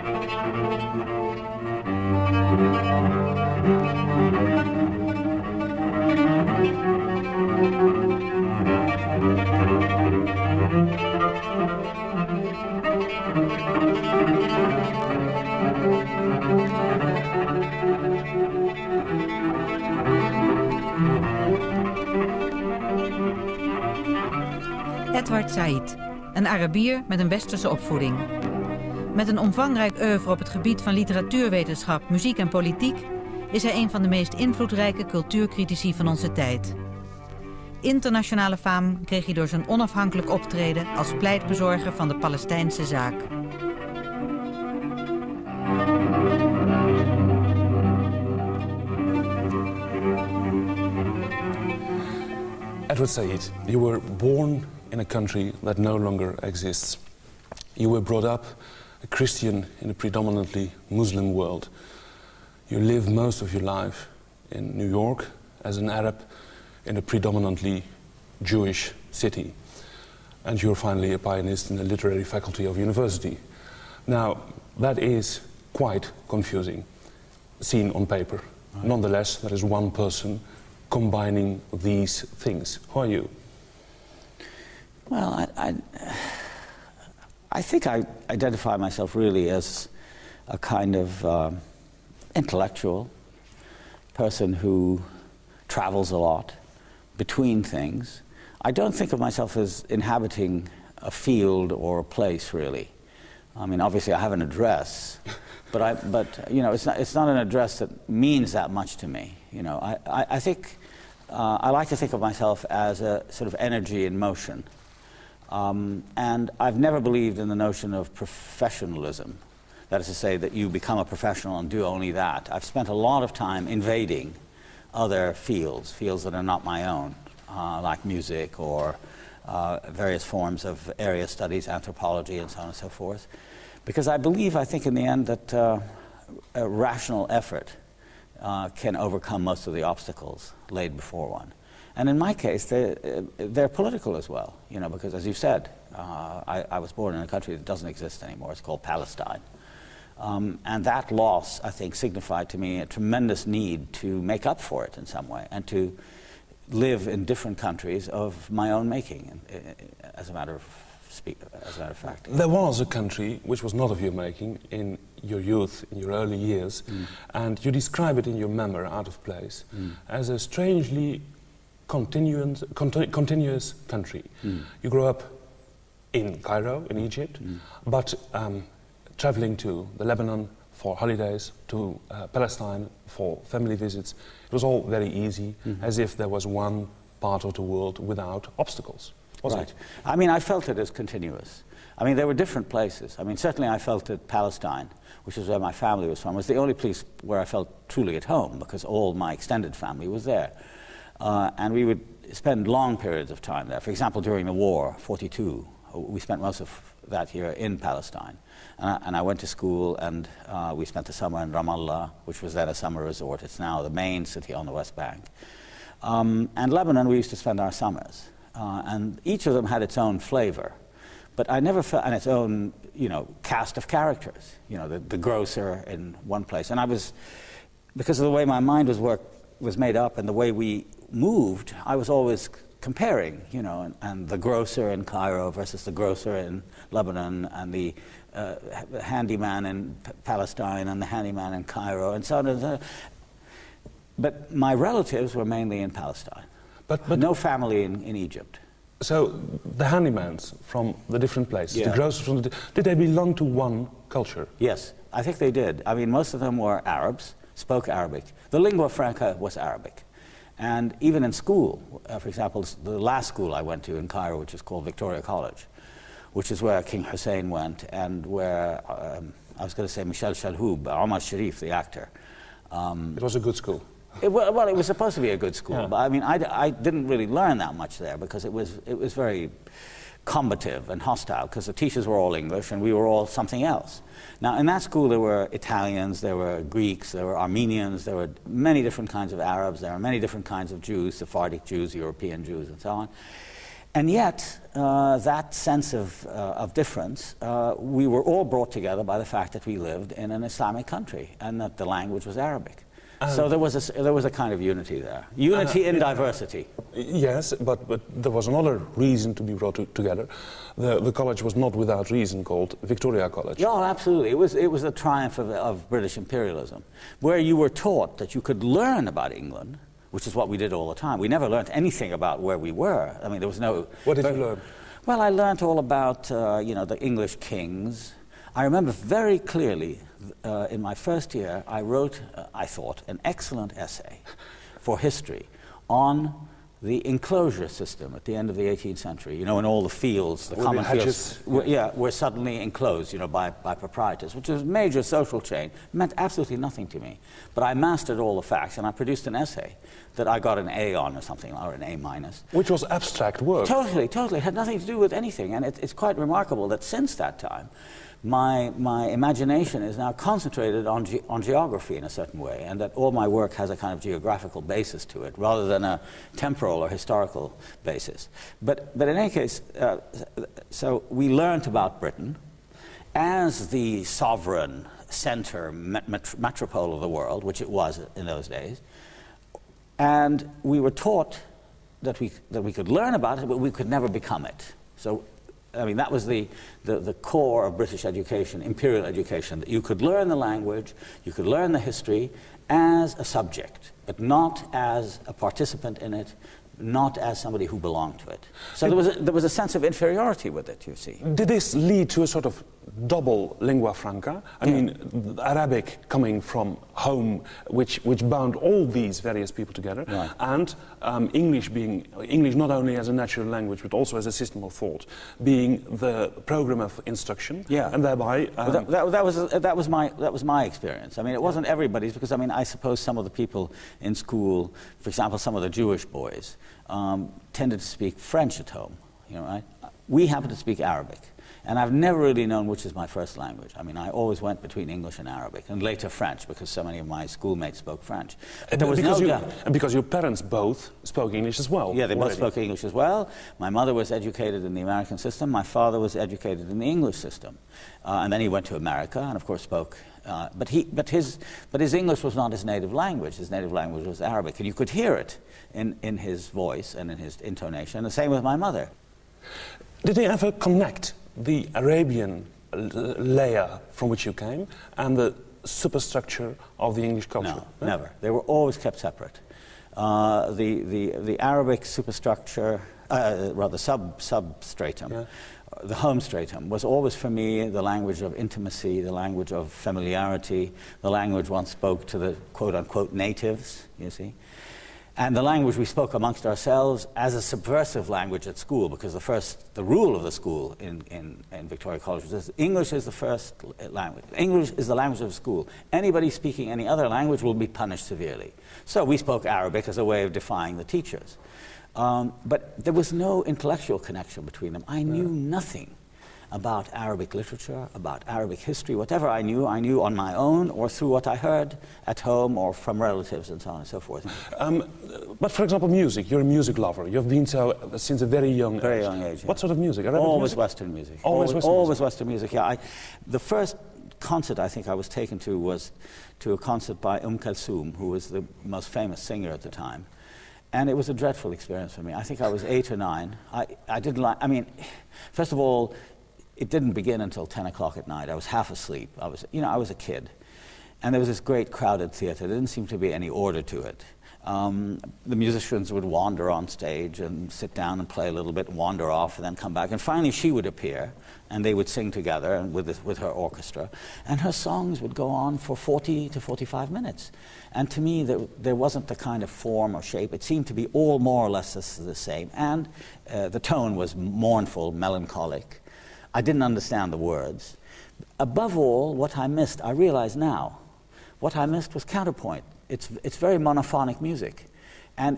Edward Said, een Arabier met een westerse opvoeding. Met een omvangrijk oeuvre op het gebied van literatuurwetenschap, muziek en politiek is hij een van de meest invloedrijke cultuurcritici van onze tijd. Internationale faam kreeg hij door zijn onafhankelijk optreden als pleitbezorger van de Palestijnse zaak. Edward Said, you were born in a country that no longer exists. You were brought up a Christian in a predominantly Muslim world. You lived most of your life in New York as an Arab in a predominantly Jewish city. And you're finally a pianist in the literary faculty of university. Now, that is quite confusing, seen on paper. Right. Nonetheless, there is one person combining these things. Who are you? Well, I think I identify myself really as a kind of intellectual person who travels a lot between things. I don't think of myself as inhabiting a field or a place, really. I mean, obviously I have an address, but you know, it's not an address that means that much to me. You know, I think I like to think of myself as a sort of energy in motion. And I've never believed in the notion of professionalism. That is to say that you become a professional and do only that. I've spent a lot of time invading other fields that are not my own, like music or various forms of area studies, anthropology, and so on and so forth. Because I think in the end that a rational effort can overcome most of the obstacles laid before one. And in my case, they're political as well, you know, because as you said, I was born in a country that doesn't exist anymore. It's called Palestine. And that loss, I think, signified to me a tremendous need to make up for it in some way and to live in different countries of my own making, as a matter of fact. There was a country which was not of your making in your youth, in your early years, and you describe it in your memoir, Out of Place, as a strangely continuous country. You grew up in Cairo, in Egypt, but traveling to the Lebanon for holidays, to Palestine for family visits, it was all very easy, as if there was one part of the world without obstacles, wasn't it? I mean, I felt it as continuous. I mean, there were different places. I mean, certainly I felt that Palestine, which is where my family was from, was the only place where I felt truly at home, because all my extended family was there. And we would spend long periods of time there. For example, during the war, 42, we spent most of that year in Palestine. And I went to school, and we spent the summer in Ramallah, which was then a summer resort. It's now the main city on the West Bank. And Lebanon, we used to spend our summers. And each of them had its own flavor. But I never felt, and its own, you know, cast of characters. You know, the grocer in one place. And I was, because of the way my mind was made up and the way we moved, I was always comparing, you know, and the grocer in Cairo versus the grocer in Lebanon, and the handyman in Palestine and the handyman in Cairo, and so on and so on. But my relatives were mainly in Palestine, but no family in Egypt. So the handymans from the different places, the grocers from did they belong to one culture? Yes, I think they did. I mean, most of them were Arabs, spoke Arabic. The lingua franca was Arabic. And even in school, for example, the last school I went to in Cairo, which is called Victoria College, which is where King Hussein went, and where, I was going to say Michel Chalhoub, Omar Sharif, the actor. It was a good school. Well, it was supposed to be a good school, but I mean, I didn't really learn that much there, because it was very combative and hostile, because the teachers were all English and we were all something else. Now, in that school there were Italians, there were Greeks, there were Armenians, there were many different kinds of Arabs, there were many different kinds of Jews, Sephardic Jews, European Jews, and so on. And yet, that sense of difference, we were all brought together by the fact that we lived in an Islamic country and that the language was Arabic. So there was a kind of unity there. Unity in diversity. Yes, but there was another reason to be brought together. The college was not without reason called Victoria College. Yeah, absolutely. It was a triumph of British imperialism, where you were taught that you could learn about England, which is what we did all the time. We never learned anything about where we were. I mean, there was no... What did you learn? Well, I learned all about, the English kings. I remember very clearly, in my first year, I wrote, I thought, an excellent essay for history on the enclosure system at the end of the 18th century. You know, in all the fields, the common fields, were suddenly enclosed, by proprietors, which was a major social change. It meant absolutely nothing to me. But I mastered all the facts, and I produced an essay that I got an A on or something, or an A minus. Which was abstract work. Totally. It had nothing to do with anything. And it's quite remarkable that since that time, my imagination is now concentrated on geography in a certain way, and that all my work has a kind of geographical basis to it, rather than a temporal or historical basis. But in any case, so we learnt about Britain as the sovereign center, metropole of the world, which it was in those days, and we were taught that we could learn about it, but we could never become it. So, I mean, that was the core of British education, imperial education, that you could learn the language, you could learn the history as a subject, but not as a participant in it, not as somebody who belonged to it. So there was a sense of inferiority with it, you see. Did this lead to a sort of double lingua franca? I mean, Arabic coming from home, which bound all these various people together, right, and English being English not only as a natural language but also as a system of thought, being the program of instruction, and thereby that was my experience. I mean, it wasn't everybody's, because I mean, I suppose some of the people in school, for example, some of the Jewish boys, tended to speak French at home. Right? We happen to speak Arabic. And I've never really known which is my first language. I mean, I always went between English and Arabic, and later French, because so many of my schoolmates spoke French. But there was and because your parents both spoke English as well. Yeah, they both spoke English as well. My mother was educated in the American system. My father was educated in the English system. And then he went to America and, of course, spoke. But his English was not his native language. His native language was Arabic. And you could hear it in his voice and in his intonation. And the same with my mother. Did they ever connect the Arabian layer from which you came and the superstructure of the English culture? No, never. They were always kept separate. The Arabic superstructure, rather substratum, the home stratum, was always for me the language of intimacy, the language of familiarity, the language one spoke to the quote-unquote natives, you see. And the language we spoke amongst ourselves as a subversive language at school, because the rule of the school in Victoria College was English is the first language. English is the language of the school. Anybody speaking any other language will be punished severely. So we spoke Arabic as a way of defying the teachers. But there was no intellectual connection between them. I knew nothing about Arabic literature, about Arabic history. Whatever I knew on my own or through what I heard at home or from relatives and so on and so forth. But for example, music. You're a music lover. You've been so since a very young age. Very young age, yeah. What sort of music? Always Western music. Always Western music, yeah. The first concert I think I was taken to was to a concert by Kulthum, who was the most famous singer at the time. And it was a dreadful experience for me. I think I was 8 or 9. I didn't like, I mean, first of all, it didn't begin until 10 o'clock at night. I was half asleep. I was a kid. And there was this great crowded theater. There didn't seem to be any order to it. The musicians would wander on stage and sit down and play a little bit, wander off, and then come back. And finally she would appear, and they would sing together and with her orchestra. And her songs would go on for 40 to 45 minutes. And to me, there wasn't the kind of form or shape. It seemed to be all more or less the same. And the tone was mournful, melancholic. I didn't understand the words. Above all, what I missed, I realize now, what I missed was counterpoint. It's very monophonic music. And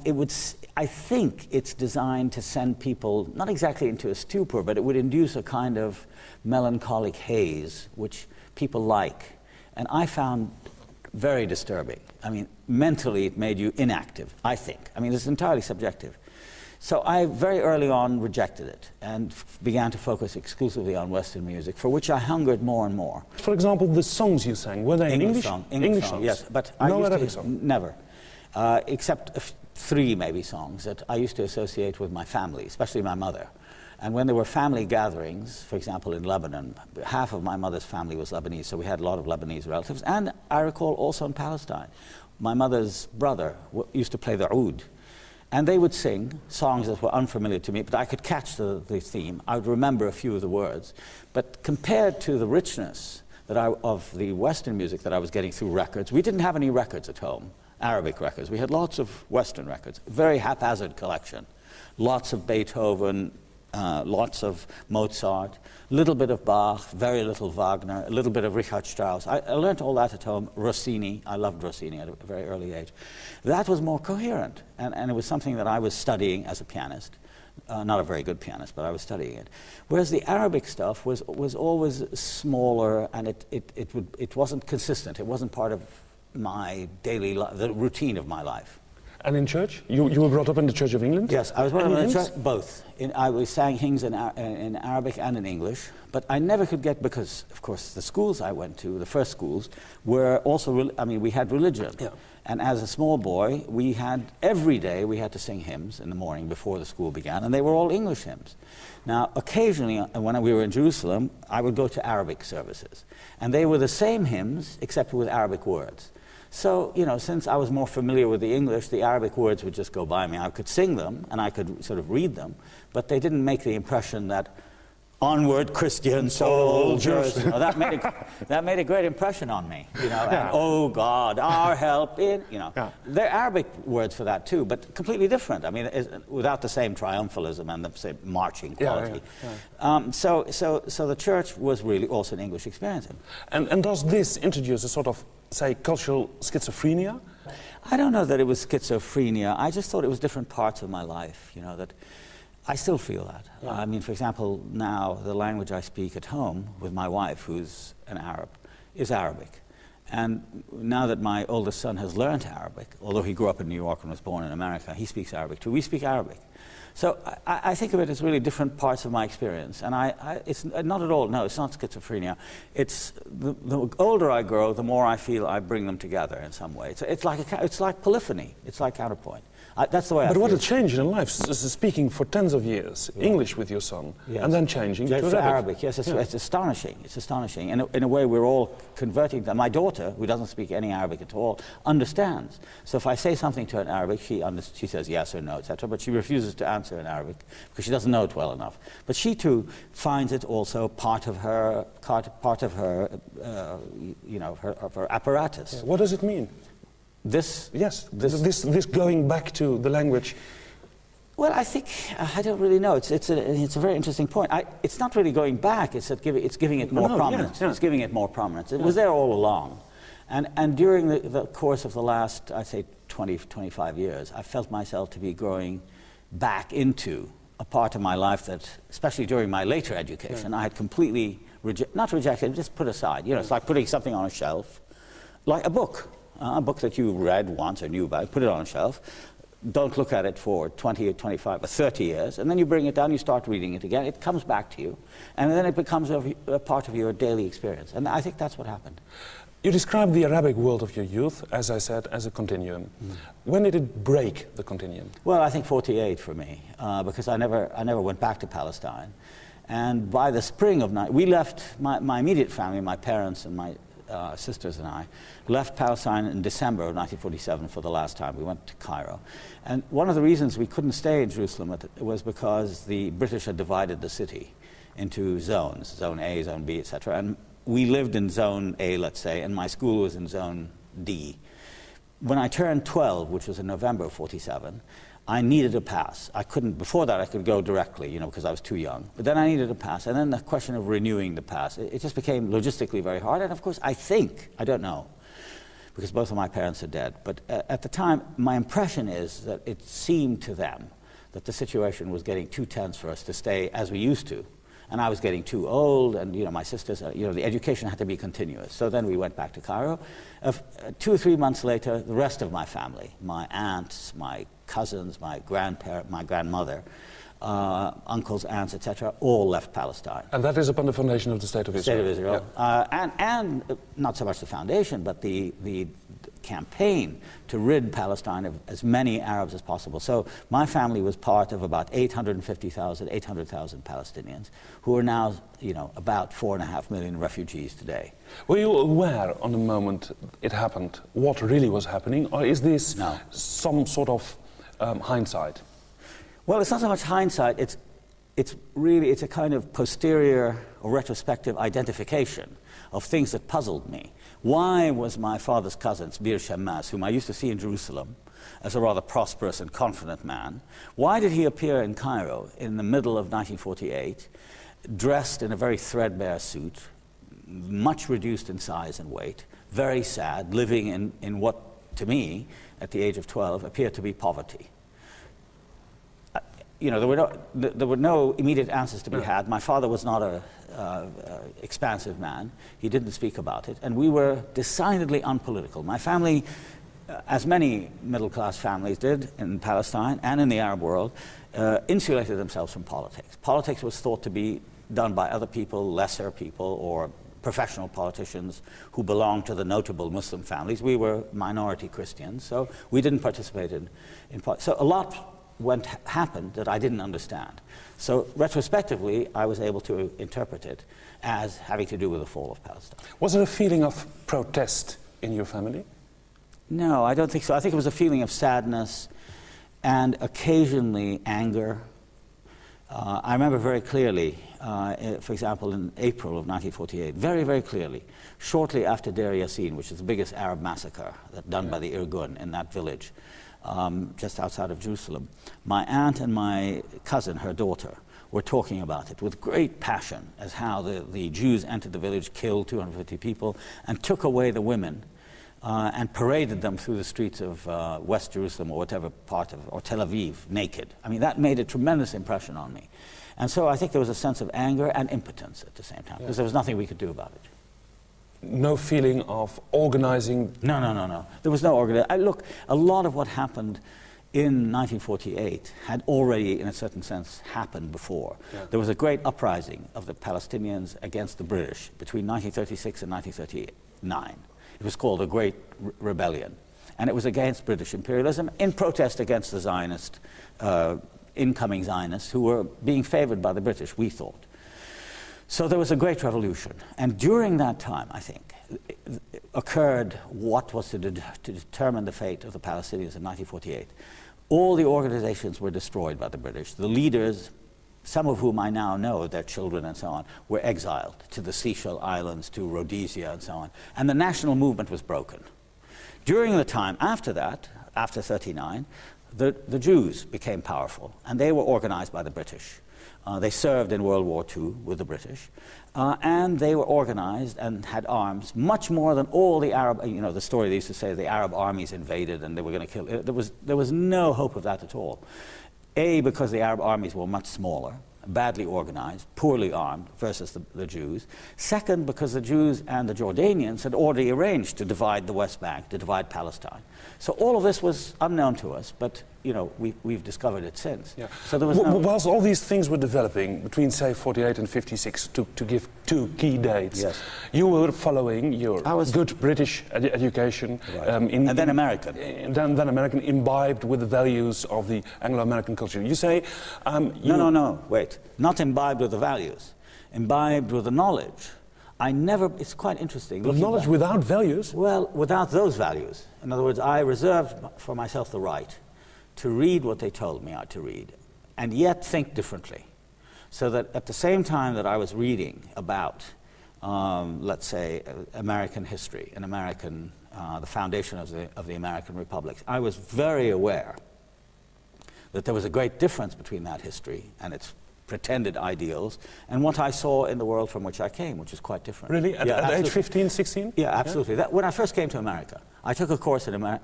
I think it's designed to send people, not exactly into a stupor, but it would induce a kind of melancholic haze, which people like. And I found very disturbing. I mean, mentally it made you inactive, I think. I mean, it's entirely subjective. So I very early on rejected it and began to focus exclusively on Western music, for which I hungered more and more. For example, the songs you sang, were they in English? English songs, yes. But no I Arabic song? Never. Except 3 maybe songs that I used to associate with my family, especially my mother. And when there were family gatherings, for example in Lebanon, half of my mother's family was Lebanese, so we had a lot of Lebanese relatives. And I recall also in Palestine, my mother's brother used to play the oud. And they would sing songs that were unfamiliar to me, but I could catch the theme. I would remember a few of the words. But compared to the richness of the Western music that I was getting through records, we didn't have any records at home, Arabic records. We had lots of Western records, very haphazard collection. Lots of Beethoven, lots of Mozart, a little bit of Bach, very little Wagner, a little bit of Richard Strauss. I learned all that at home. Rossini, I loved Rossini at a very early age. That was more coherent, and it was something that I was studying as a pianist. Not a very good pianist, but I was studying it. Whereas the Arabic stuff was always smaller, and it wasn't consistent. It wasn't part of my daily life, the routine of my life. And in church? You were brought up in the Church of England? Yes, I was brought up in the church, both. I sang hymns in Arabic and in English, but I never could get, because, of course, the schools I went to, the first schools, were also, we had religion. Yeah. And as a small boy, every day we had to sing hymns in the morning before the school began, and they were all English hymns. Now, occasionally, when we were in Jerusalem, I would go to Arabic services, and they were the same hymns, except with Arabic words. So, since I was more familiar with the English, the Arabic words would just go by me. I could sing them, and I could sort of read them, but they didn't make the impression that onward Christian soldiers, that made a great impression on me, and, oh God, our help in, There are Arabic words for that too, but completely different. Without the same triumphalism and the same marching quality. So the church was really also an English experience. And does this introduce a sort of, say, cultural schizophrenia? I don't know that it was schizophrenia. I just thought it was different parts of my life, that I still feel that. Yeah. For example, now the language I speak at home with my wife, who's an Arab, is Arabic. And now that my oldest son has learned Arabic, although he grew up in New York and was born in America, he speaks Arabic too. We speak Arabic. So I think of it as really different parts of my experience. And it's not at all, no, it's not schizophrenia. It's the older I grow, the more I feel I bring them together in some way. It's like polyphony. It's like counterpoint. That's the way I feel. But what a change in life, speaking for tens of years, English with your son, and then changing to Arabic. Yes, it's astonishing. It's astonishing. In a way, we're all converting them. My daughter, who doesn't speak any Arabic at all, understands. So if I say something to her in Arabic, she says yes or no, etc. But she refuses to answer in Arabic because she doesn't know it well enough. But she too finds it also part of her apparatus. Yeah. What does it mean? This going back to the language. Well, I think I don't really know. It's a very interesting point. It's not really going back. It's giving it more prominence. Yeah. It's giving it more prominence. It was there all along, and during the course of the last, I'd say, 25 years, I felt myself to be growing back into a part of my life that, especially during my later education, I had completely not rejected, just put aside. It's like putting something on a shelf, like a book that you read once or knew about, put it on a shelf, don't look at it for 20 or 25 or 30 years, and then you bring it down, you start reading it again, it comes back to you, and then it becomes a part of your daily experience. And I think that's what happened. You described the Arabic world of your youth, as I said, as a continuum. When did it break the continuum? Well, I think 48 for me, because I never went back to Palestine. And by the spring of we left, my immediate family, my parents and my sisters and I, left Palestine in December of 1947 for the last time. We went to Cairo. And one of the reasons we couldn't stay in Jerusalem was because the British had divided the city into zones, Zone A, Zone B, etc. And we lived in Zone A, let's say, and my school was in Zone D. When I turned 12, which was in November of 47, I needed a pass. I couldn't, before that I could go directly, because I was too young. But then I needed a pass, and then the question of renewing the pass, it just became logistically very hard. And of course, I don't know, because both of my parents are dead. But at the time, my impression is that it seemed to them that the situation was getting too tense for us to stay as we used to. And I was getting too old, and my sisters, the education had to be continuous. So then we went back to Cairo. 2 or 3 months later, the rest of my family, my aunts, my cousins, my grandmother, uncles, aunts, etc., all left Palestine. And that is upon the foundation of the State of Israel. State of Israel. Yeah. And not so much the foundation, but the campaign to rid Palestine of as many Arabs as possible. So my family was part of about 850,000, 800,000 Palestinians who are now, about 4.5 million refugees today. Were you aware on the moment it happened what really was happening, or is this some sort of hindsight? Well, it's not so much hindsight, it's a kind of posterior or retrospective identification of things that puzzled me. Why was my father's cousin, Bir Shammas, whom I used to see in Jerusalem as a rather prosperous and confident man, why did he appear in Cairo in the middle of 1948, dressed in a very threadbare suit, much reduced in size and weight, very sad, living in what, to me, at the age of 12, appeared to be poverty? There were no immediate answers to be had. My father was not a expansive man. He didn't speak about it. And we were decidedly unpolitical. My family, as many middle-class families did in Palestine and in the Arab world, insulated themselves from politics. Politics was thought to be done by other people, lesser people, or professional politicians who belonged to the notable Muslim families. We were minority Christians, so we didn't participate in politics. So a lot happened that I didn't understand. So retrospectively, I was able to interpret it as having to do with the fall of Palestine. Was there a feeling of protest in your family? No, I don't think so. I think it was a feeling of sadness and occasionally anger. I remember very clearly, for example, in April of 1948, very, very clearly, shortly after Deir Yassin, which is the biggest Arab massacre done by the Irgun in that village, just outside of Jerusalem, my aunt and my cousin, her daughter, were talking about it with great passion as how the Jews entered the village, killed 250 people, and took away the women and paraded them through the streets of West Jerusalem or whatever part of, or Tel Aviv, naked. I mean, that made a tremendous impression on me. And so I think there was a sense of anger and impotence at the same time, because there was nothing we could do about it. No feeling of organizing? No. There was no organizing. Look, a lot of what happened in 1948 had already, in a certain sense, happened before. Yeah. There was a great uprising of the Palestinians against the British between 1936 and 1939. It was called the Great Rebellion. And it was against British imperialism in protest against the Zionist, incoming Zionists who were being favored by the British, we thought. So there was a great revolution, and during that time, I think, occurred what was to determine the fate of the Palestinians in 1948. All the organizations were destroyed by the British. The leaders, some of whom I now know, their children and so on, were exiled to the Seychelles Islands, to Rhodesia and so on, and the national movement was broken. During the time after that, after 1939, the Jews became powerful, and they were organized by the British. They served in World War II with the British, and they were organized and had arms, much more than all the Arab, the story they used to say the Arab armies invaded and they were going to kill. There was no hope of that at all. A, because the Arab armies were much smaller, badly organized, poorly armed versus the Jews. Second, because the Jews and the Jordanians had already arranged to divide the West Bank, to divide Palestine. So all of this was unknown to us, but we've discovered it since. Yeah. So there was whilst all these things were developing between, say, 48 and 56, to give two key dates, yes, you were following your good British education, right, and then American, then American, imbibed with the values of the Anglo-American culture. You say, no, wait, not imbibed with the values, imbibed with the knowledge. It's quite interesting. But knowledge without values? Well, without those values. In other words, I reserved for myself the right to read what they told me I to read, and yet think differently. So that at the same time that I was reading about, let's say, American history and the foundation of the American republics, I was very aware that there was a great difference between that history and its pretended ideals and what I saw in the world from which I came, which is quite different. Really? At age 15, 16? Yeah, absolutely. Yeah? When I first came to America, I took a course in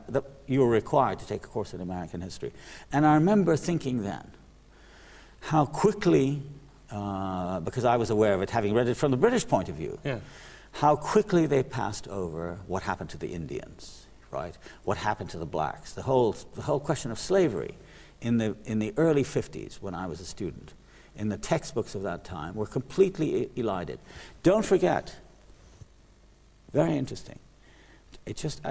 you were required to take a course in American history. And I remember thinking then how quickly because I was aware of it, having read it from the British point of view, Yeah. how quickly they passed over what happened to the Indians, right? What happened to the blacks? The whole question of slavery in the early 50s, when I was a student, in the textbooks of that time, were completely elided. Don't forget, very interesting, it's just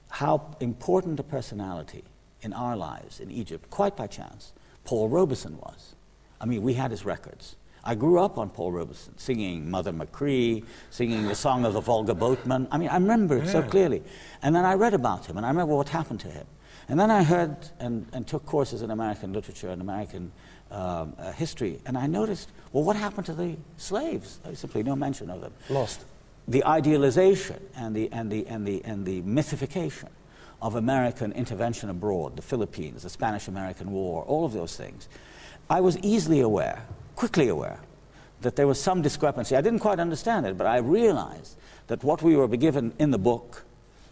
how important a personality in our lives in Egypt, quite by chance, Paul Robeson was. I mean, we had his records. I grew up on Paul Robeson, singing Mother Machree, singing the Song of the Volga Boatman. I mean, I remember it so clearly. And then I read about him, and I remember what happened to him. And then I heard and took courses in American literature and American history, and I noticed, well, what happened to the slaves? There was simply no mention of them. Lost. The idealization and the mythification of American intervention abroad, the Philippines, the Spanish-American War, all of those things. I was easily aware, quickly aware, that there was some discrepancy. I didn't quite understand it, but I realized that what we were given in the book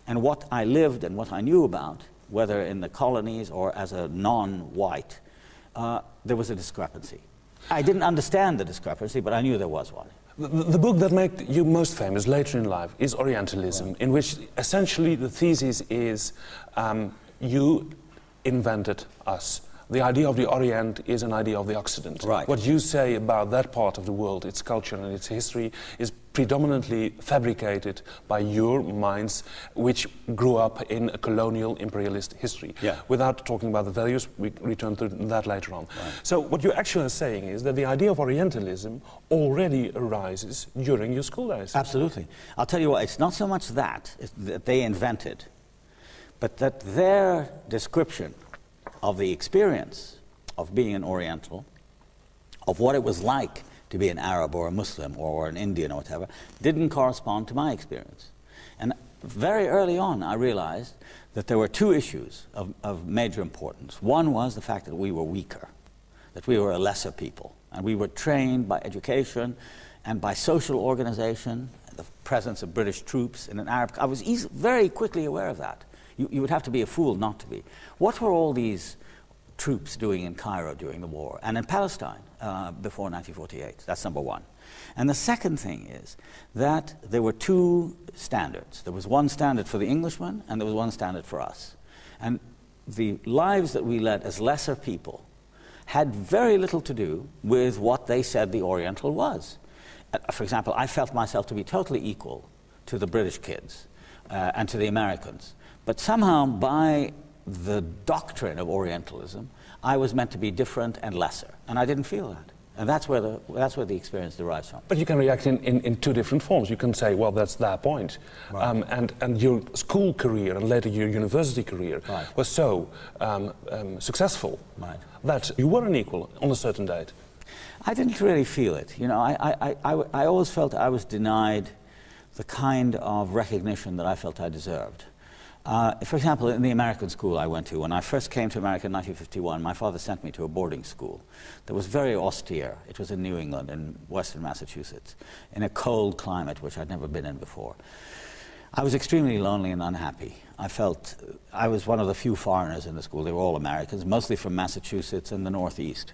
and what I lived and what I knew about, whether in the colonies or as a non-white, there was a discrepancy. I didn't understand the discrepancy, but I knew there was one. The book that made you most famous later in life is Orientalism, right, in which essentially the thesis is you invented us. The idea of the Orient is an idea of the Occident. Right. What you say about that part of the world, its culture and its history, is predominantly fabricated by your minds, which grew up in a colonial imperialist history. Yeah. Without talking about the values, we return to that later on. Right. So what you're actually saying is that the idea of Orientalism already arises during your school days. Absolutely. I'll tell you what, it's not so much that they invented, but that their description of the experience of being an Oriental, of what it was like to be an Arab or a Muslim or an Indian or whatever, didn't correspond to my experience. And very early on I realized that there were two issues of major importance. One was the fact that we were weaker, that we were a lesser people, and we were trained by education and by social organization, the presence of British troops in an Arab... I was very quickly aware of that. You would have to be a fool not to be. What were all these troops doing in Cairo during the war and in Palestine before 1948? That's number one. And the second thing is that there were two standards. There was one standard for the Englishman and there was one standard for us. And the lives that we led as lesser people had very little to do with what they said the Oriental was. For example, I felt myself to be totally equal to the British kids and to the Americans. But somehow, by the doctrine of Orientalism, I was meant to be different and lesser, and I didn't feel that. And that's where the experience derives from. But you can react in two different forms. You can say, well, that's their point. Right. And your school career and later your university career right. was so successful right. that you were an equal on a certain date. I didn't really feel it. You know, I always felt I was denied the kind of recognition that I felt I deserved. For example, in the American school I went to, when I first came to America in 1951, my father sent me to a boarding school that was very austere. It was in New England, in western Massachusetts, in a cold climate which I'd never been in before. I was extremely lonely and unhappy. I felt I was one of the few foreigners in the school. They were all Americans, mostly from Massachusetts and the Northeast.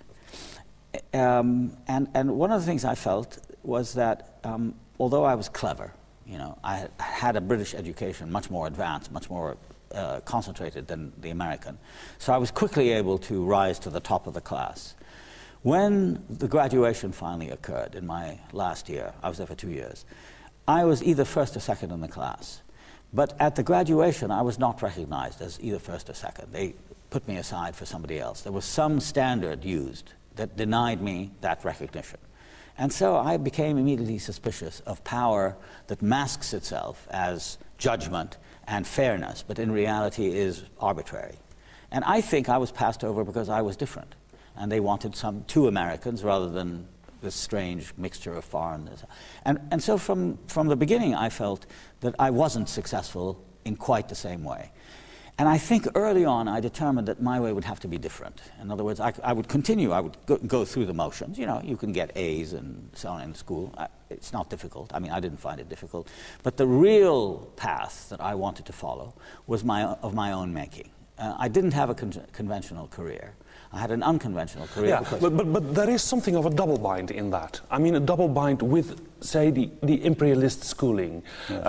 And one of the things I felt was that although I was clever, you know, I had a British education, much more advanced, much more concentrated than the American. So I was quickly able to rise to the top of the class. When the graduation finally occurred in my last year, I was there for 2 years, I was either first or second in the class. But at the graduation, I was not recognized as either first or second. They put me aside for somebody else. There was some standard used that denied me that recognition. And so I became immediately suspicious of power that masks itself as judgment and fairness, but in reality is arbitrary. And I think I was passed over because I was different. And they wanted two Americans rather than this strange mixture of foreigners. And so from the beginning I felt that I wasn't successful in quite the same way. And I think early on I determined that my way would have to be different. In other words, I would continue, I would go through the motions. You know, you can get A's and so on in school. It's not difficult. I mean, I didn't find it difficult. But the real path that I wanted to follow was of my own making. I didn't have a conventional career. I had an unconventional career. Yeah, but there is something of a double bind in that. I mean, a double bind with, say, the imperialist schooling. Yes.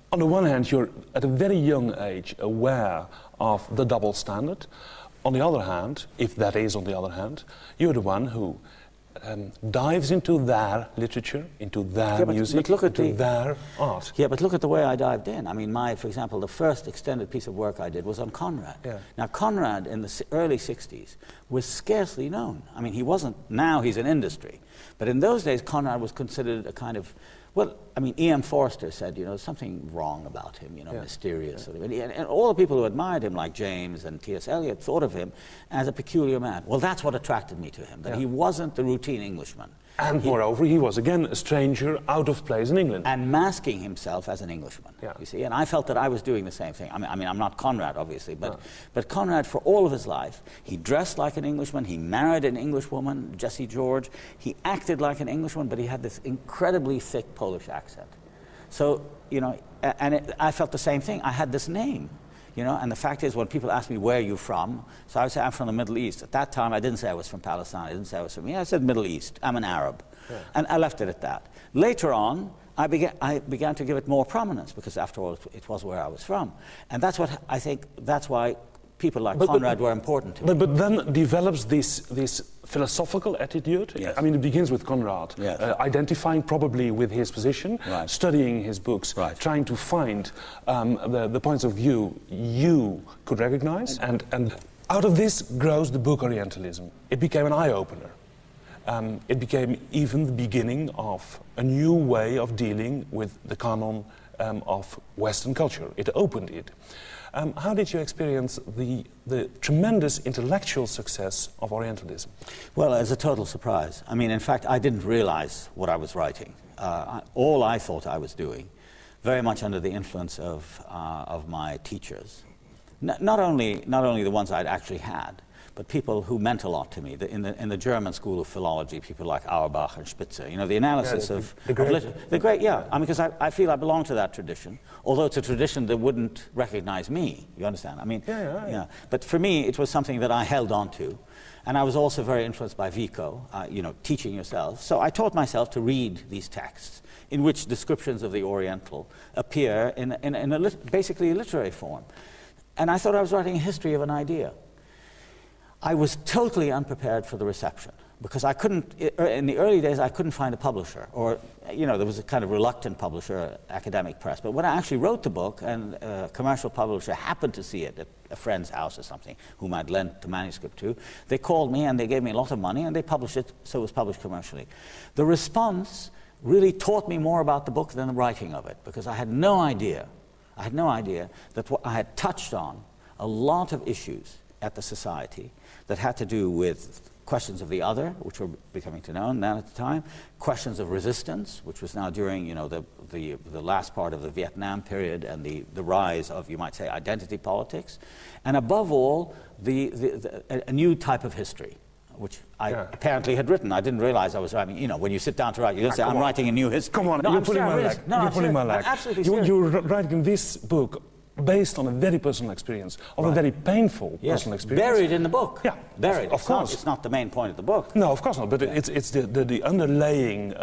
On the one hand, you're at a very young age aware of the double standard. On the other hand, if that is on the other hand, you're the one who dives into their literature, into their music, into their art. Yeah, but look at the way I dived in. I mean, for example, the first extended piece of work I did was on Conrad. Yeah. Now, Conrad in the early 60s was scarcely known. I mean, he wasn't, now he's an industry. But in those days, Conrad was considered a kind of, well, I mean, E.M. Forster said, you know, something wrong about him, you know, mysterious sort of. And all the people who admired him, like James and T.S. Eliot, thought of him as a peculiar man. Well, that's what attracted me to him, that he wasn't the routine Englishman. And moreover, he was again a stranger, out of place in England. And masking himself as an Englishman, you see. And I felt that I was doing the same thing. I mean, I'm not Conrad, obviously, but Conrad, for all of his life, he dressed like an Englishman, he married an Englishwoman, Jessie George, he acted like an Englishman, but he had this incredibly thick Polish accent. So, you know, I felt the same thing. I had this name. You know, and the fact is, when people ask me, where are you from? So I would say, I'm from the Middle East. At that time, I didn't say I was from Palestine. I didn't say I was from, I said Middle East. I'm an Arab. Yeah. And I left it at that. Later on, I began to give it more prominence, because after all, it was where I was from. And that's what I think, that's why people like Conrad were important to me. But then develops this philosophical attitude. Yes. I mean, it begins with Conrad, identifying probably with his position, studying his books, trying to find the points of view you could recognize, and out of this grows the book Orientalism. It became an eye-opener. It became even the beginning of a new way of dealing with the canon of Western culture. It opened it. How did you experience the tremendous intellectual success of Orientalism? Well, as a total surprise. I mean, in fact, I didn't realize what I was writing. All I thought I was doing, very much under the influence of my teachers, not only the ones I'd actually had, but people who meant a lot to me. In the German school of philology, people like Auerbach and Spitzer, you know, the analysis of the great, I mean, because I feel I belong to that tradition, although it's a tradition that wouldn't recognize me, you understand? I mean, but for me, it was something that I held on to. And I was also very influenced by Vico, you know, teaching yourself. So I taught myself to read these texts, in which descriptions of the Oriental appear in basically a literary form. And I thought I was writing a history of an idea. I was totally unprepared for the reception, because I couldn't, in the early days, I couldn't find a publisher, or, you know, there was a kind of reluctant publisher, academic press. But when I actually wrote the book, and a commercial publisher happened to see it at a friend's house or something, whom I'd lent the manuscript to, they called me and they gave me a lot of money, and they published it, so it was published commercially. The response really taught me more about the book than the writing of it, because I had no idea that I had touched on a lot of issues at the Society that had to do with questions of the other, which were becoming known then at the time, questions of resistance, which was now during, you know, the last part of the Vietnam period and the rise of, you might say, identity politics, and above all, a new type of history, which I apparently had written. I didn't realize I was writing. You know, when you sit down to write, you don't say, I'm writing a new history. Come on, you're pulling my leg. You're pulling my leg. Absolutely serious. You're writing this book based on a very personal experience, of a very painful personal experience. Buried in the book. Yeah, buried. Of course. It's not the main point of the book. No, of course not, but it's the underlaying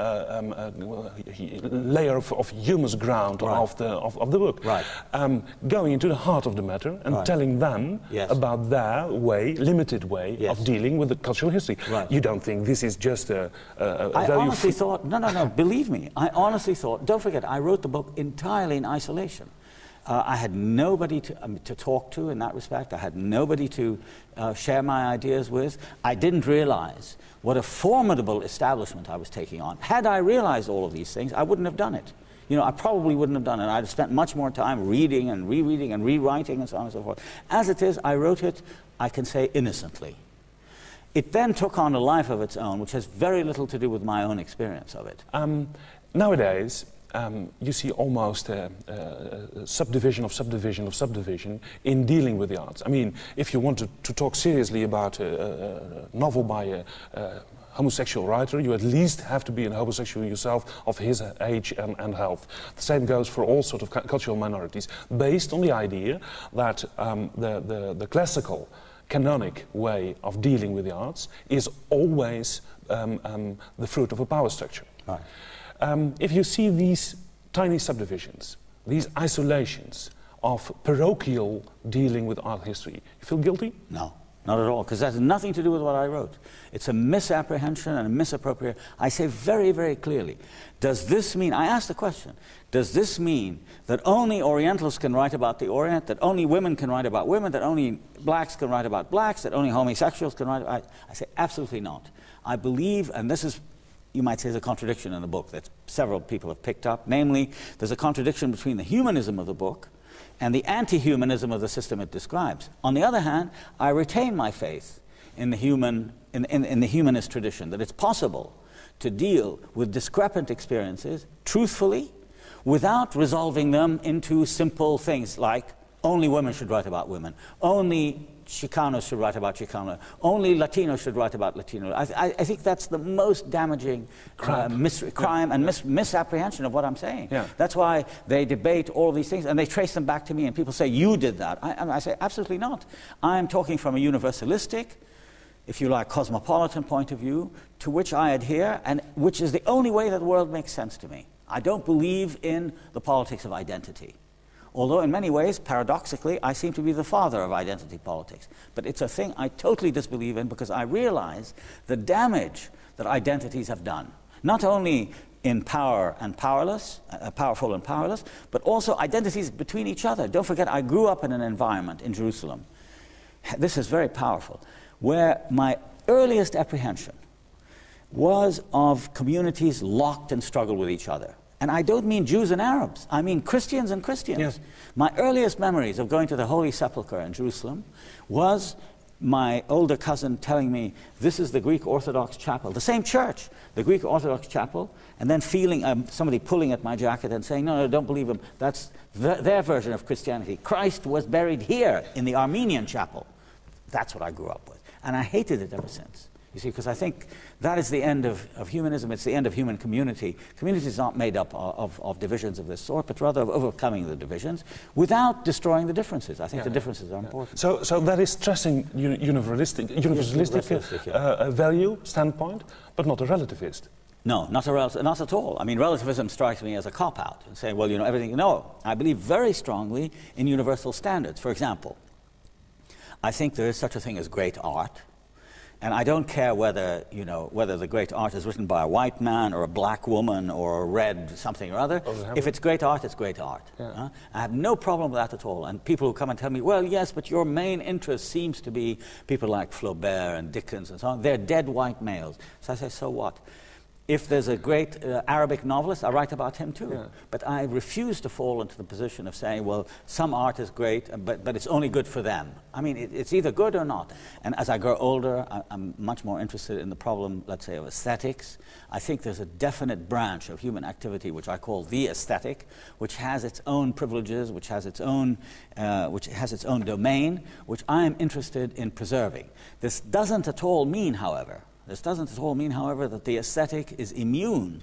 layer of humus ground of the book. Right. Going into the heart of the matter and telling them about their way, limited way of dealing with the cultural history. Right. You don't think this is just a I honestly thought, no, believe me, I honestly thought, don't forget, I wrote the book entirely in isolation. I had nobody to talk to in that respect. I had nobody to share my ideas with. I didn't realize what a formidable establishment I was taking on. Had I realized all of these things, I wouldn't have done it. You know, I probably wouldn't have done it. I'd have spent much more time reading and rereading and rewriting and so on and so forth. As it is, I wrote it, I can say, innocently. It then took on a life of its own, which has very little to do with my own experience of it. Nowadays, you see almost a subdivision of subdivision of subdivision in dealing with the arts. I mean, if you want to talk seriously about a novel by a homosexual writer, you at least have to be a homosexual yourself of his age and health. The same goes for all sorts of cultural minorities, based on the idea that the classical, canonic way of dealing with the arts is always the fruit of a power structure. Right. If you see these tiny subdivisions, these isolations of parochial dealing with art history, you feel guilty? No. Not at all, because that has nothing to do with what I wrote. It's a misapprehension and a misappropriation. I say very, very clearly, does this mean, I ask the question, does this mean that only Orientals can write about the Orient, that only women can write about women, that only blacks can write about blacks, that only homosexuals can write about... I say absolutely not. I believe, and this is, you might say, there's a contradiction in the book that several people have picked up, namely, there's a contradiction between the humanism of the book and the anti-humanism of the system it describes. On the other hand, I retain my faith in the humanist tradition, that it's possible to deal with discrepant experiences truthfully without resolving them into simple things like only women should write about women, only Chicanos should write about Chicano, only Latinos should write about Latino. I think that's the most damaging crime and misapprehension of what I'm saying. Yeah. That's why they debate all these things and they trace them back to me and people say, you did that. I say, absolutely not. I'm talking from a universalistic, if you like, cosmopolitan point of view to which I adhere and which is the only way that the world makes sense to me. I don't believe in the politics of identity. Although in many ways, paradoxically, I seem to be the father of identity politics. But it's a thing I totally disbelieve in because I realize the damage that identities have done. Not only in power and powerless, powerful and powerless, but also identities between each other. Don't forget, I grew up in an environment in Jerusalem. This is very powerful, where my earliest apprehension was of communities locked and struggled with each other. And I don't mean Jews and Arabs, I mean Christians and Christians. Yes. My earliest memories of going to the Holy Sepulchre in Jerusalem was my older cousin telling me, this is the Greek Orthodox chapel, the same church, the Greek Orthodox chapel, and then feeling somebody pulling at my jacket and saying, no, don't believe them, that's their version of Christianity. Christ was buried here in the Armenian chapel. That's what I grew up with. And I hated it ever since. You see, because I think that is the end of humanism, it's the end of human community. Community is not made up of divisions of this sort, but rather of overcoming the divisions without destroying the differences. I think the differences are important. So that is stressing universalistic value, standpoint, but not a relativist. No, not at all. I mean, relativism strikes me as a cop-out and saying, well, you know, everything. No, I believe very strongly in universal standards. For example, I think there is such a thing as great art. And I don't care whether, you know, whether the great art is written by a white man or a black woman or a red something or other. If it's great art, it's great art. Yeah. I have no problem with that at all. And people who come and tell me, well, yes, but your main interest seems to be people like Flaubert and Dickens and so on. They're dead white males. So I say, so what? If there's a great Arabic novelist, I write about him too. Yeah. But I refuse to fall into the position of saying, well, some art is great, but it's only good for them. I mean, it's either good or not. And as I grow older, I'm much more interested in the problem, let's say, of aesthetics. I think there's a definite branch of human activity, which I call the aesthetic, which has its own privileges, which has its own domain, which I'm interested in preserving. This doesn't at all mean, however, that the aesthetic is immune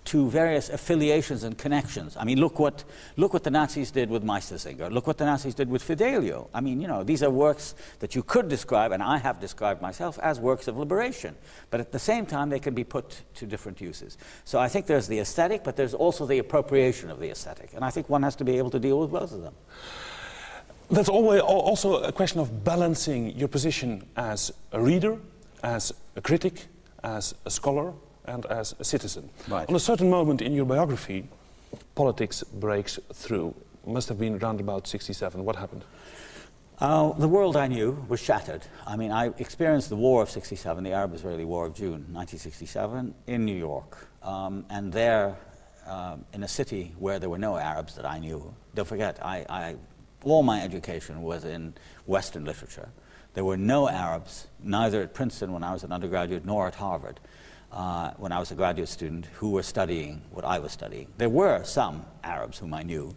to various affiliations and connections. I mean, look what the Nazis did with Meistersinger. Look what the Nazis did with Fidelio. I mean, you know, these are works that you could describe, and I have described myself, as works of liberation. But at the same time, they can be put to different uses. So I think there's the aesthetic, but there's also the appropriation of the aesthetic. And I think one has to be able to deal with both of them. That's always also a question of balancing your position as a reader, as a critic, as a scholar, and as a citizen. Right. On a certain moment in your biography, politics breaks through. Must have been around about 1967. What happened? The world I knew was shattered. I mean, I experienced the war of 1967, the Arab-Israeli War of June 1967, in New York. And there, in a city where there were no Arabs that I knew. Don't forget, all my education was in Western literature. There were no Arabs, neither at Princeton when I was an undergraduate, nor at Harvard when I was a graduate student, who were studying what I was studying. There were some Arabs whom I knew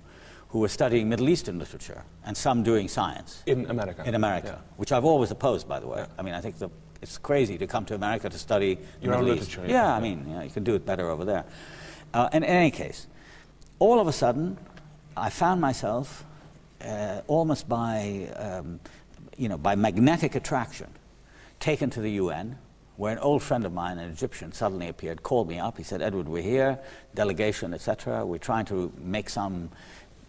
who were studying Middle Eastern literature, and some doing science. In America? In America, yeah. Which I've always opposed, by the way. Yeah. I mean, I think the it's crazy to come to America to study your own Middle East. literature. Yeah, I mean, you can do it better over there. And in any case, all of a sudden, I found myself almost by, by magnetic attraction, taken to the UN, where an old friend of mine, an Egyptian, suddenly appeared, called me up. He said, "Edward, we're here, delegation, etc. We're trying to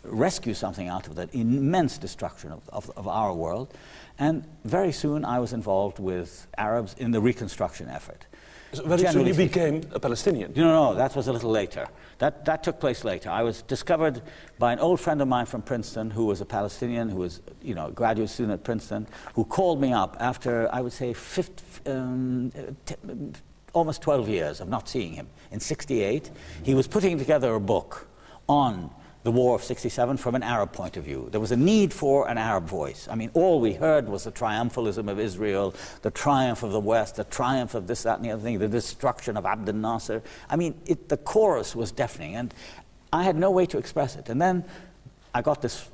rescue something out of that immense destruction of our world." And very soon I was involved with Arabs in the reconstruction effort. So very soon you became a Palestinian? No, that was a little later. That took place later. I was discovered by an old friend of mine from Princeton who was a Palestinian, who was a graduate student at Princeton, who called me up after, I would say, almost 12 years of not seeing him. In '68, he was putting together a book on the War of '67 from an Arab point of view. There was a need for an Arab voice. I mean, all we heard was the triumphalism of Israel, the triumph of the West, the triumph of this, that, and the other thing, the destruction of Abd al-Nasser. I mean, the chorus was deafening, and I had no way to express it. And then I got this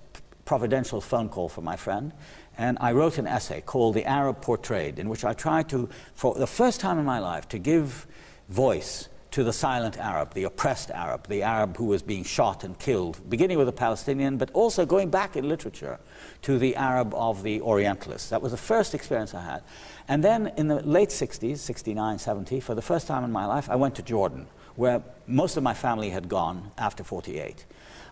providential phone call from my friend, and I wrote an essay called The Arab Portrayed, in which I tried to, for the first time in my life, to give voice to the silent Arab, the oppressed Arab, the Arab who was being shot and killed, beginning with the Palestinian, but also going back in literature to the Arab of the Orientalists. That was the first experience I had. And then in the late 60s, 69, 70, for the first time in my life, I went to Jordan, where most of my family had gone after '48.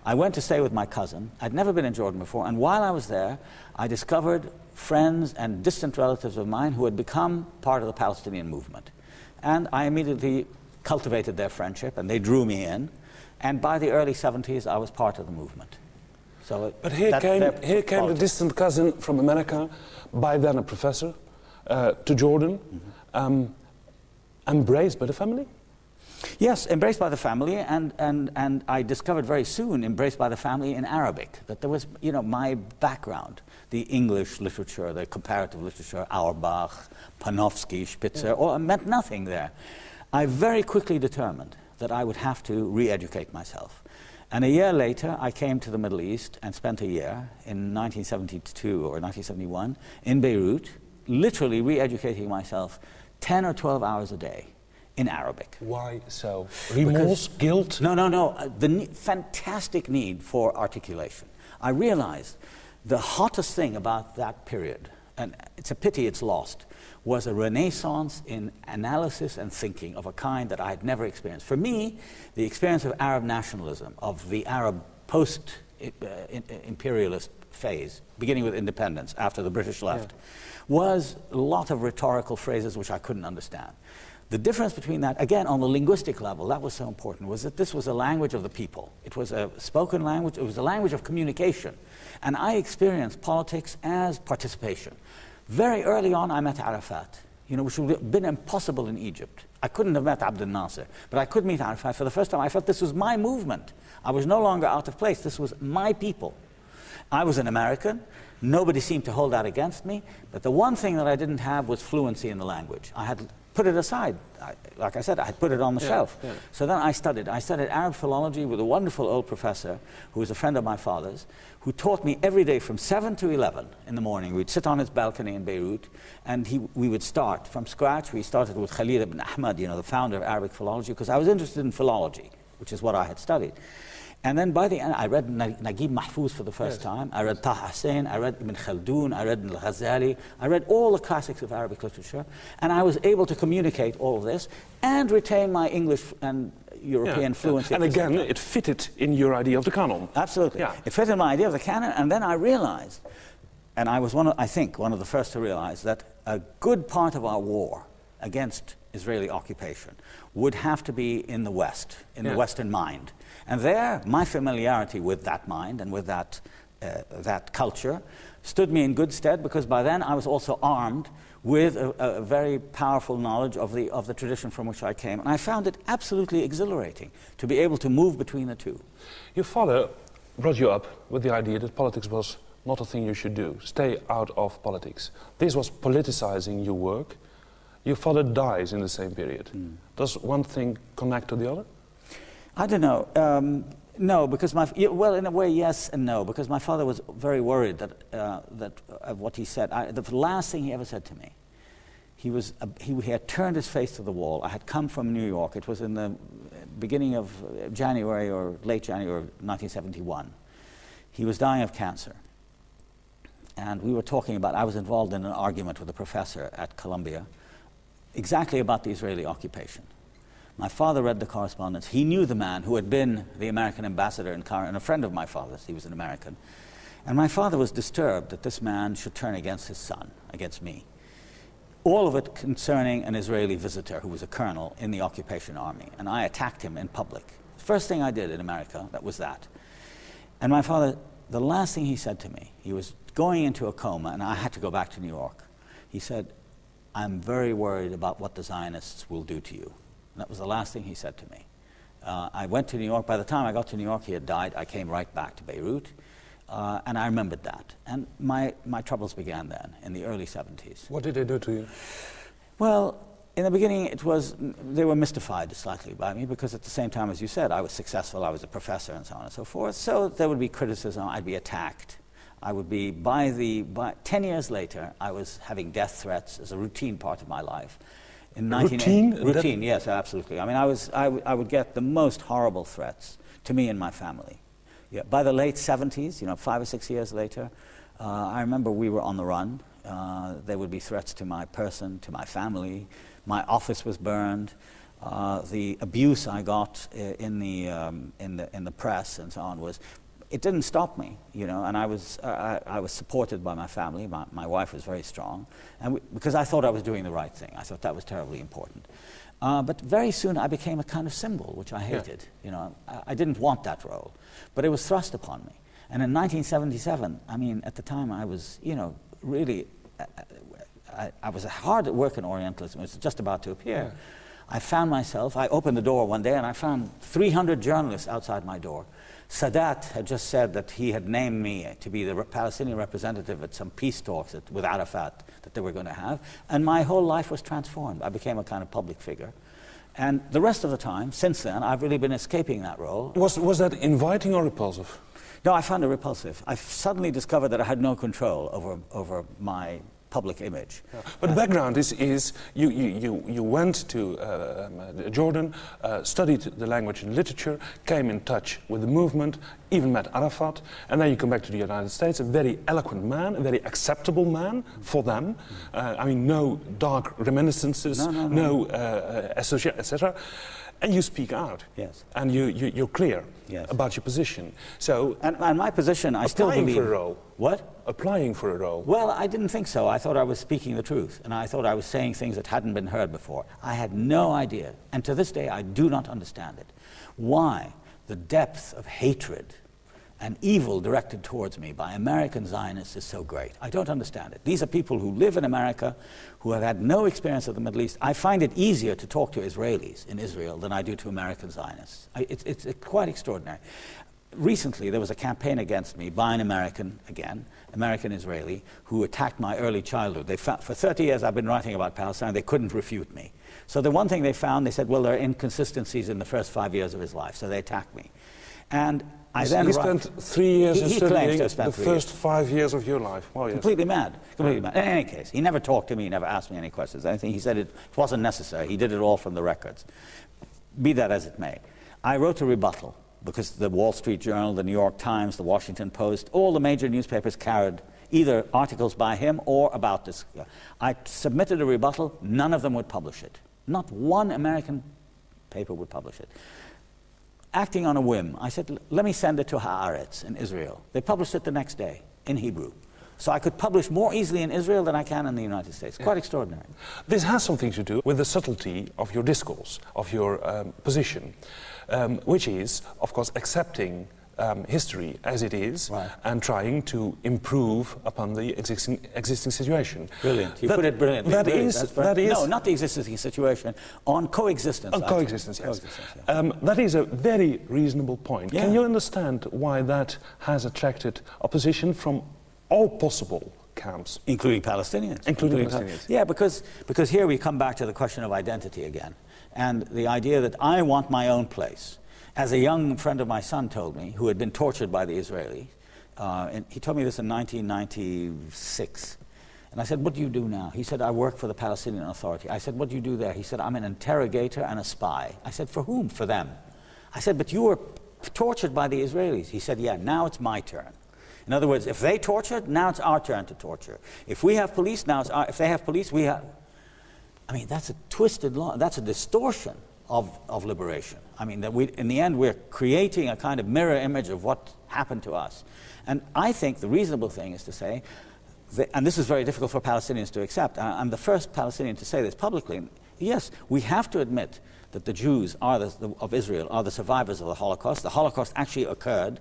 I went to stay with my cousin. I'd never been in Jordan before, and while I was there, I discovered friends and distant relatives of mine who had become part of the Palestinian movement. And I immediately cultivated their friendship, and they drew me in. And by the early '70s, I was part of the movement. So, but here came the distant cousin from America, by then a professor, to Jordan, embraced by the family? Yes, embraced by the family, and I discovered very soon, embraced by the family in Arabic, that there was, my background, the English literature, the comparative literature, Auerbach, Panofsky, Spitzer, meant nothing there. I very quickly determined that I would have to re-educate myself. And a year later, I came to the Middle East and spent a year in 1972 or 1971 in Beirut, literally re-educating myself 10 or 12 hours a day in Arabic. Why so? Remorse, guilt? No. The fantastic need for articulation. I realized the hottest thing about that period, and it's a pity it's lost, was a renaissance in analysis and thinking of a kind that I had never experienced. For me, the experience of Arab nationalism, of the Arab post-imperialist phase, beginning with independence after the British left, was a lot of rhetorical phrases which I couldn't understand. The difference between that, again, on the linguistic level, that was so important, was that this was a language of the people. It was a spoken language, it was a language of communication. And I experienced politics as participation. Very early on, I met Arafat, which would have been impossible in Egypt. I couldn't have met Abd al-Nasser, but I could meet Arafat for the first time. I felt this was my movement. I was no longer out of place. This was my people. I was an American. Nobody seemed to hold that against me, but the one thing that I didn't have was fluency in the language. I had put it aside. Like I said, I had put it on the shelf. Yeah. So then I studied Arab philology with a wonderful old professor who was a friend of my father's, who taught me every day from 7 to 11 in the morning. We'd sit on his balcony in Beirut, and we would start from scratch. We started with Khalil ibn Ahmad, the founder of Arabic philology, because I was interested in philology, which is what I had studied. And then by the end, I read Naguib Mahfouz for the first time. I read Taha Hussein, I read Ibn Khaldun, I read Al-Ghazali. I read all the classics of Arabic literature. And I was able to communicate all of this and retain my English and European fluency. And again, it fitted in your idea of the canon. Absolutely. Yeah. It fitted my idea of the canon. And then I realized, and I was one of the first to realize, that a good part of our war against Israeli occupation would have to be in the West, in the Western mind. And there, my familiarity with that mind and with that culture stood me in good stead, because by then I was also armed with a very powerful knowledge of the tradition from which I came. And I found it absolutely exhilarating to be able to move between the two. Your father brought you up with the idea that politics was not a thing you should do. Stay out of politics. This was politicizing your work. Your father dies in the same period. Does one thing connect to the other? I don't know. No, because well, in a way, yes and no, because my father was very worried that of what he said. The last thing he ever said to me, he had turned his face to the wall. I had come from New York. It was in the beginning of January or late January of 1971. He was dying of cancer. And we were talking about, I was involved in an argument with a professor at Columbia exactly about the Israeli occupation. My father read the correspondence. He knew the man who had been the American ambassador in Cairo, and a friend of my father's. He was an American. And my father was disturbed that this man should turn against his son, against me. All of it concerning an Israeli visitor who was a colonel in the occupation army. And I attacked him in public. First thing I did in America, that was that. And my father, the last thing he said to me, he was going into a coma, and I had to go back to New York. He said, "I'm very worried about what the Zionists will do to you." And that was the last thing he said to me. I went to New York. By the time I got to New York, he had died. I came right back to Beirut, and I remembered that. And my troubles began then, in the early 70s. What did they do to you? Well, in the beginning, they were mystified slightly by me, because at the same time, as you said, I was successful, I was a professor, and so on and so forth. So there would be criticism, I'd be attacked. I would be, by 10 years later, I was having death threats as a routine part of my life. In routine, yes, absolutely. I mean, I would get the most horrible threats to me and my family. Yeah, by the late 70s, 5 or 6 years later, I remember we were on the run. There would be threats to my person, to my family. My office was burned. The abuse I got in the press and so on it didn't stop me, and I was supported by my family. My wife was very strong, and because I thought I was doing the right thing. I thought that was terribly important. But very soon I became a kind of symbol, which I hated. Yeah. I didn't want that role, but it was thrust upon me. And in 1977, I mean, at the time I was, really, I was hard at work in Orientalism. It was just about to appear. Yeah. I opened the door one day and I found 300 journalists outside my door. Sadat had just said that he had named me to be the Palestinian representative at some peace talks with Arafat that they were going to have, and my whole life was transformed. I became a kind of public figure. And the rest of the time, since then, I've really been escaping that role. Was that inviting or repulsive? No, I found it repulsive. I suddenly discovered that I had no control over my public image. Yeah. But the background is you went to Jordan, studied the language and literature, came in touch with the movement, even met Arafat, and then you come back to the United States, a very eloquent man, a very acceptable man for them. I mean, no dark reminiscences, no associate, etc. And you speak out. Yes. And you're clear. Yes. About your position. So, and my position, I still believe. Applying for a role. What? Applying for a role. Well, I didn't think so. I thought I was speaking the truth, and I thought I was saying things that hadn't been heard before. I had no idea, and to this day I do not understand it, why the depth of hatred and evil directed towards me by American Zionists is so great. I don't understand it. These are people who live in America, who have had no experience of the Middle East. I find it easier to talk to Israelis in Israel than I do to American Zionists. It's quite extraordinary. Recently, there was a campaign against me by an American, again, American-Israeli, who attacked my early childhood. For 30 years I've been writing about Palestine. They couldn't refute me. So the one thing they found, they said, well, there are inconsistencies in the first 5 years of his life, so they attacked me. And I then he spent 3 years studying the first 5 years of your life. Well, yes. Completely mad. Completely mad. In any case, he never talked to me, he never asked me any questions. He said it wasn't necessary. He did it all from the records. Be that as it may. I wrote a rebuttal, because the Wall Street Journal, the New York Times, the Washington Post, all the major newspapers carried either articles by him or about this. I submitted a rebuttal, none of them would publish it. Not one American paper would publish it. Acting on a whim, I said, let me send it to Haaretz in Israel. They published it the next day in Hebrew. So I could publish more easily in Israel than I can in the United States. Quite extraordinary. This has something to do with the subtlety of your discourse, of your position, which is, of course, accepting history as it is, right, and trying to improve upon the existing situation. Brilliant. You put it brilliantly. That is... No, not the existing situation, on coexistence. On coexistence, yes. Coexistence, yeah. That is a very reasonable point. Yeah. Can you understand why that has attracted opposition from all possible camps? Including Palestinians. Including Palestinians. Yeah, because here we come back to the question of identity again. And the idea that I want my own place. As a young friend of my son told me, who had been tortured by the Israelis, and he told me this in 1996, And I said, what do you do now? He said, I work for the Palestinian Authority. I said, what do you do there? He said, I'm an interrogator and a spy. I said, for whom? For them. I said, but you were tortured by the Israelis. He said, yeah, now it's my turn. In other words, if they tortured, now it's our turn to torture. If we have police, now it's our, if they have police, we have... I mean, that's a twisted law. That's a distortion of liberation. I mean, that we, in the end, we're creating a kind of mirror image of what happened to us. And I think the reasonable thing is to say, and this is very difficult for Palestinians to accept, I'm the first Palestinian to say this publicly, yes, we have to admit that the Jews of Israel are the survivors of the Holocaust. The Holocaust actually occurred.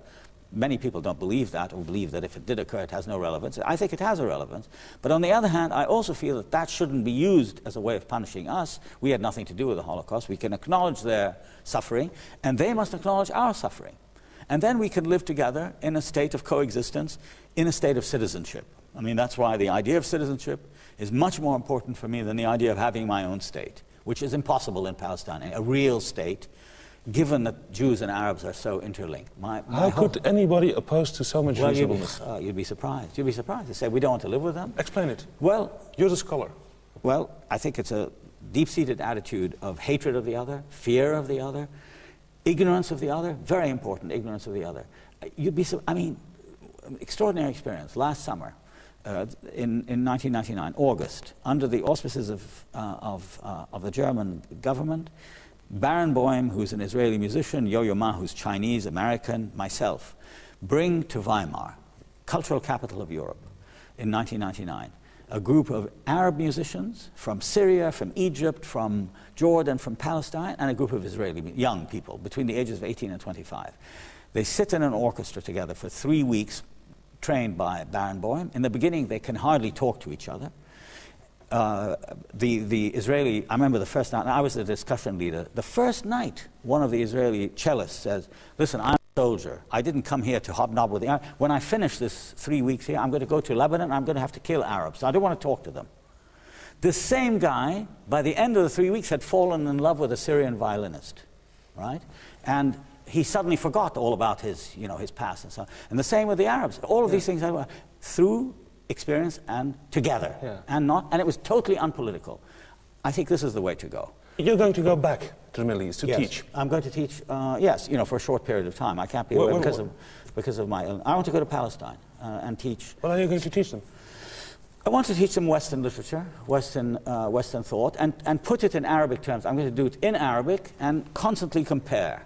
Many people don't believe that, or believe that if it did occur, it has no relevance. I think it has a relevance. But on the other hand, I also feel that that shouldn't be used as a way of punishing us. We had nothing to do with the Holocaust. We can acknowledge their suffering, and they must acknowledge our suffering. And then we can live together in a state of coexistence, in a state of citizenship. I mean, that's why the idea of citizenship is much more important for me than the idea of having my own state, which is impossible in Palestine, a real state, given that Jews and Arabs are so interlinked. How could anybody oppose to so much reasonableness? You'd be surprised. You'd be surprised. They say, we don't want to live with them. Explain it. Well, you're the scholar. Well, I think it's a deep-seated attitude of hatred of the other, fear of the other, ignorance of the other, very important, ignorance of the other. You'd be, I mean, extraordinary experience. Last summer, in 1999, August, under the auspices of the German government, Barenboim, who's an Israeli musician, Yo-Yo Ma, who's Chinese, American, myself, bring to Weimar, cultural capital of Europe, in 1999, a group of Arab musicians from Syria, from Egypt, from Jordan, from Palestine, and a group of Israeli young people between the ages of 18 and 25. They sit in an orchestra together for 3 weeks, trained by Barenboim. In the beginning, they can hardly talk to each other. The Israeli, I remember the first night, I was the discussion leader. The first night, one of the Israeli cellists says, listen, I'm a soldier. I didn't come here to hobnob with the Arabs. When I finish this 3 weeks here, I'm going to go to Lebanon, I'm going to have to kill Arabs. So I don't want to talk to them. This same guy, by the end of the 3 weeks, had fallen in love with a Syrian violinist, right? And he suddenly forgot all about his, you know, his past and so on. And the same with the Arabs. All of these things through experience and together, and it was totally unpolitical. I think this is the way to go. You're going to go back to the Middle East to teach? I'm going to teach, yes, you know, for a short period of time. I can't be away because of my illness. I want to go to Palestine and teach. What are you going to teach them? I want to teach them Western literature, Western thought, and put it in Arabic terms. I'm going to do it in Arabic and constantly compare.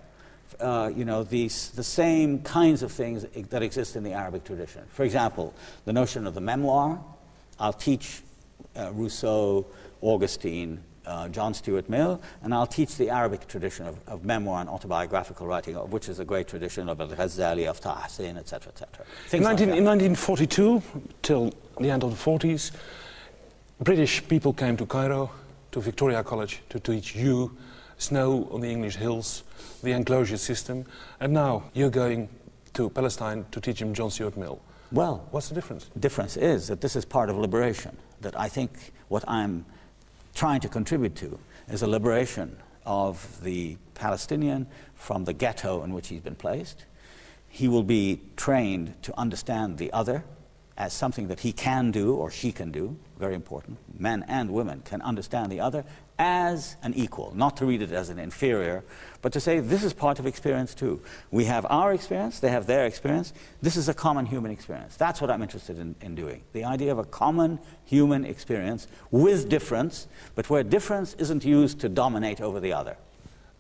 You know, the same kinds of things that exist in the Arabic tradition. For example, the notion of the memoir. I'll teach Rousseau, Augustine, John Stuart Mill, and I'll teach the Arabic tradition of memoir and autobiographical writing, which is a great tradition of Al-Ghazali, of Tahsin, etc., etc. In 1942, till the end of the 40s, British people came to Cairo, to Victoria College, to teach you snow on the English hills, the enclosure system, and now you're going to Palestine to teach him John Stuart Mill. Well, what's the difference? The difference is that this is part of liberation, that I think what I'm trying to contribute to is a liberation of the Palestinian from the ghetto in which he's been placed. He will be trained to understand the other as something that he can do or she can do, very important. Men and women can understand the other as an equal, not to read it as an inferior, but to say this is part of experience too. We have our experience, they have their experience. This is a common human experience. That's what I'm interested in doing. The idea of a common human experience with difference, but where difference isn't used to dominate over the other.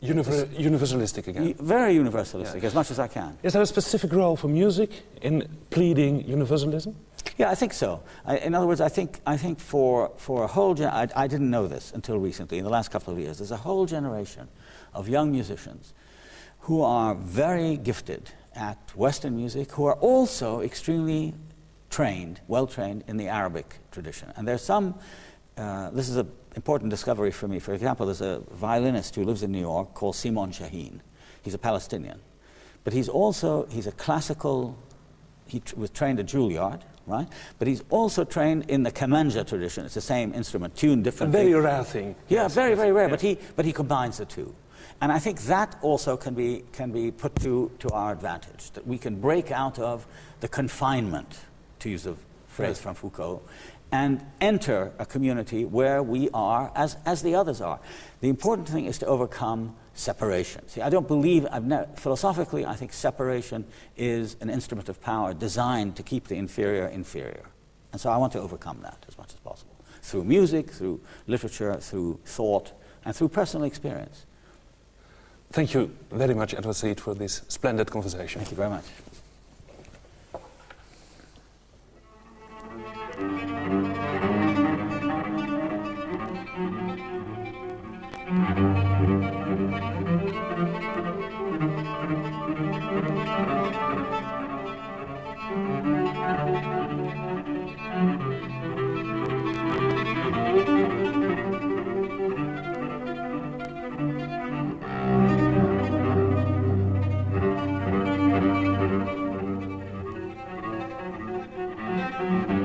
Universalistic again. Very universalistic, as much as I can. Is there a specific role for music in pleading universalism? Yeah, I think so. In other words, I think for a whole I didn't know this until recently, in the last couple of years, there's a whole generation of young musicians who are very gifted at Western music, who are also extremely trained, well-trained in the Arabic tradition. And there's some, this is an important discovery for me. For example, there's a violinist who lives in New York called Simon Shaheen. He's a Palestinian. But he's a classical, he was trained at Juilliard, right? But he's also trained in the Kemanja tradition. It's the same instrument, tuned differently. A very rare thing. Yeah, yes, very, very rare. Yes. But he combines the two. And I think that also can be put to our advantage, that we can break out of the confinement, to use a phrase from Foucault, and enter a community where we are as the others are. The important thing is to overcome separation. See, I don't believe, philosophically, I think separation is an instrument of power designed to keep the inferior inferior. And so I want to overcome that as much as possible. Through music, through literature, through thought, and through personal experience. Thank you very much, Edward Said, for this splendid conversation. Thank you very much. Thank you.